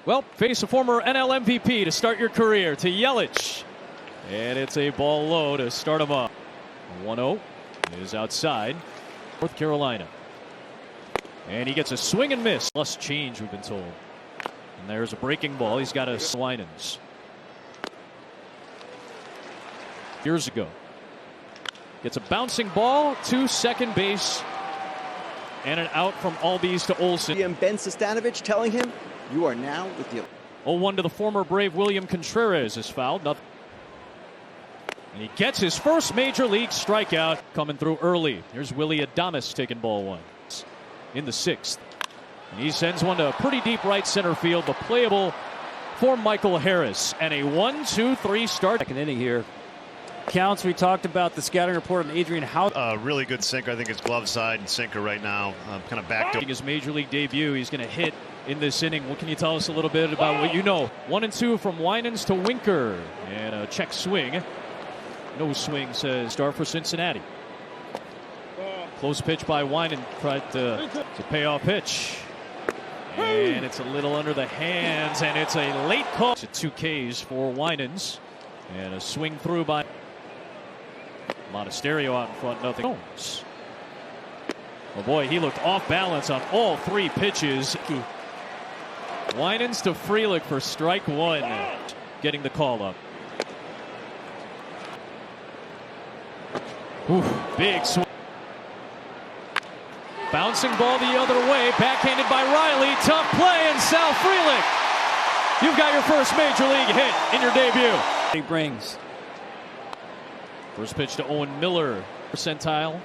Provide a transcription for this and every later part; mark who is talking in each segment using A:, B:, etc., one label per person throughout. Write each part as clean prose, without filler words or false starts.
A: Well, face a former NL MVP to start your career, to Yelich. And it's a ball low to start him up. 1-0 is outside. North Carolina. And he gets a swing and miss. Plus change, we've been told. And there's a breaking ball. He's got a Winans. Years ago. Gets a bouncing ball to second base. And an out from Albies to Olsen.
B: Ben Sestanovich telling him, you are now with the
A: 0-1 to the former Brave William Contreras is fouled. Nothing. And he gets his first major league strikeout coming through early. Here's Willie Adames taking ball one in the 6th. And he sends one to a pretty deep right center field, but playable for Michael Harris. And a 1-2-3 start.
C: Second inning here. Counts, we talked about the scouting report on Adrian Howe.
D: Really good sinker. I think it's glove side and sinker right now. Kind of back to
A: his major league debut. He's going to hit in this inning. What can you tell us a little bit about what you know? 1-2 from Winans to Winker. And a check swing. No swing, says start for Cincinnati. Close pitch by Winans. Tried to payoff pitch. And it's a little under the hands. And it's a late call. It's a 2 Ks for Winans. And a swing through by Monasterio out in front. Nothing. Oh boy, he looked off balance on all 3 pitches. Winans to Frelick for strike 1. Getting the call up. Big swing. Bouncing ball the other way. Backhanded by Riley. Tough play and Sal Frelick. You've got your first major league hit in your debut.
C: He brings.
A: First pitch to Owen Miller. Percentile.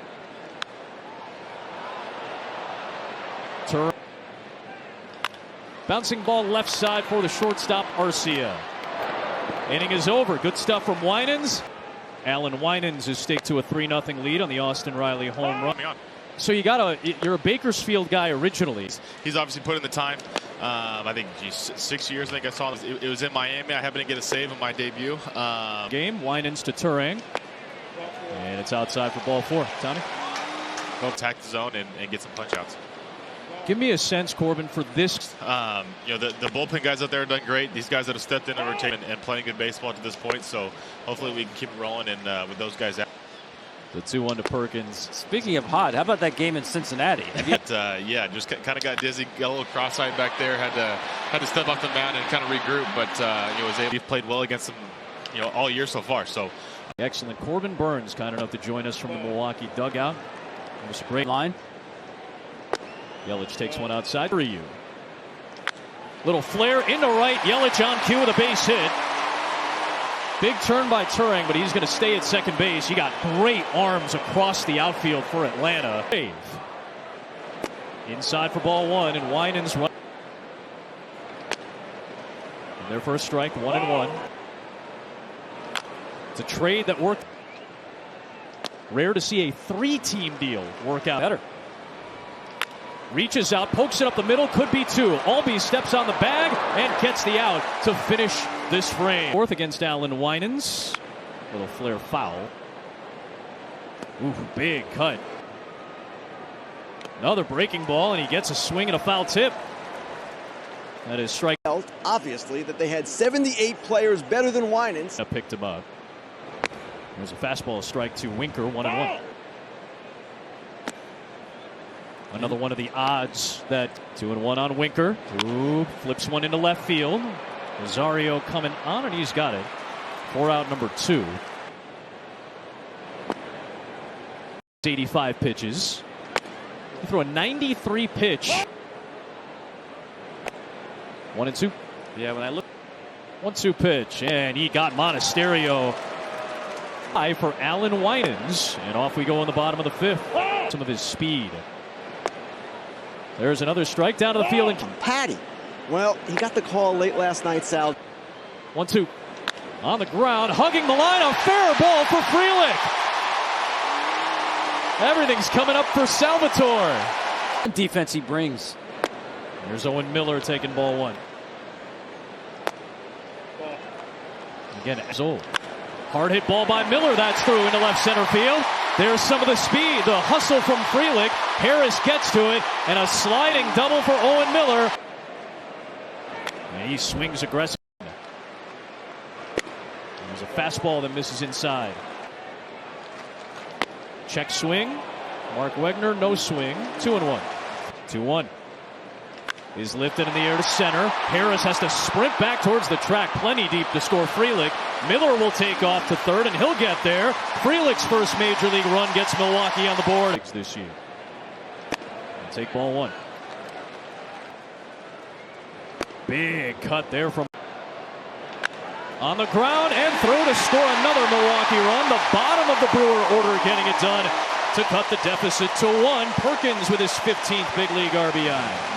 A: Bouncing ball left side for the shortstop Arcia. Inning is over. Good stuff from Winans. Allan Winans is staked to a 3-0 lead on the Austin Riley home run. So you're a Bakersfield guy originally.
E: He's obviously put in the time. I think 6 years. I think I saw it was in Miami. I happened to get a save in my debut.
A: Game Winans to Turang, and it's outside for ball 4. Tony,
E: go attack the zone and get some punch outs.
A: Give me a sense, Corbin, for this.
E: The bullpen guys out there have done great. These guys that have stepped in and rotated and playing good baseball to this point. So hopefully we can keep it rolling and with those guys out.
A: The 2-1 to Perkins.
C: Speaking of hot, how about that game in Cincinnati?
E: Yeah, just kind of got dizzy, got a little cross-eyed back there. Had to step off the mound and kind of regroup, but was able. He's played well against them, all year so far. So
A: excellent. Corbin Burns, kind enough to join us from the Milwaukee dugout. Almost a great line. Yelich takes one outside for you. Little flare into right. Yelich on cue with a base hit. Big turn by Turang, but he's going to stay at second base. He got great arms across the outfield for Atlanta. Inside for ball 1, and Winans run. And their first strike, 1-1. It's a trade that worked. Rare to see a 3-team deal work out better. Reaches out, pokes it up the middle, could be 2. Albies steps on the bag and gets the out to finish this frame. 4th against Allan Winans. Little flare foul. Ooh, big cut. Another breaking ball, and he gets a swing and a foul tip. That is strike.
B: Obviously that they had 78 players better than Winans.
A: Picked him up. There's a fastball strike to Winker, 1-1. Another one of the odds that 2-1 on Winker. Ooh, flips one into left field. Rosario coming on, and he's got it. 4 out number 2. 85 pitches. He threw a 93 pitch. 1-2. Yeah, when I look. 1-2 pitch, and he got Monasterio. High for Allan Winans, and off we go in the bottom of the 5th. Some of his speed. There's another strike down to the field.
B: Patty. Well, he got the call late last night, Sal.
A: 1-2. On the ground, hugging the line. A fair ball for Frelick. Everything's coming up for Salvatore.
C: Defense he brings.
A: Here's Owen Miller taking ball 1. Again, old. Hard hit ball by Miller. That's through into left center field. There's some of the speed, the hustle from Frelick. Harris gets to it, and a sliding double for Owen Miller. And he swings aggressive. There's a fastball that misses inside. Check swing. Mark Wegner, no swing. 2-1. 2-1. Is lifted in the air to center. Harris has to sprint back towards the track. Plenty deep to score Frelick. Miller will take off to third, and he'll get there. Frelick's first major league run gets Milwaukee on the board this year. Take ball one. Big cut there from on the ground and throw to score another Milwaukee run. The bottom of the Brewer order getting it done to cut the deficit to 1. Perkins with his 15th big league RBI.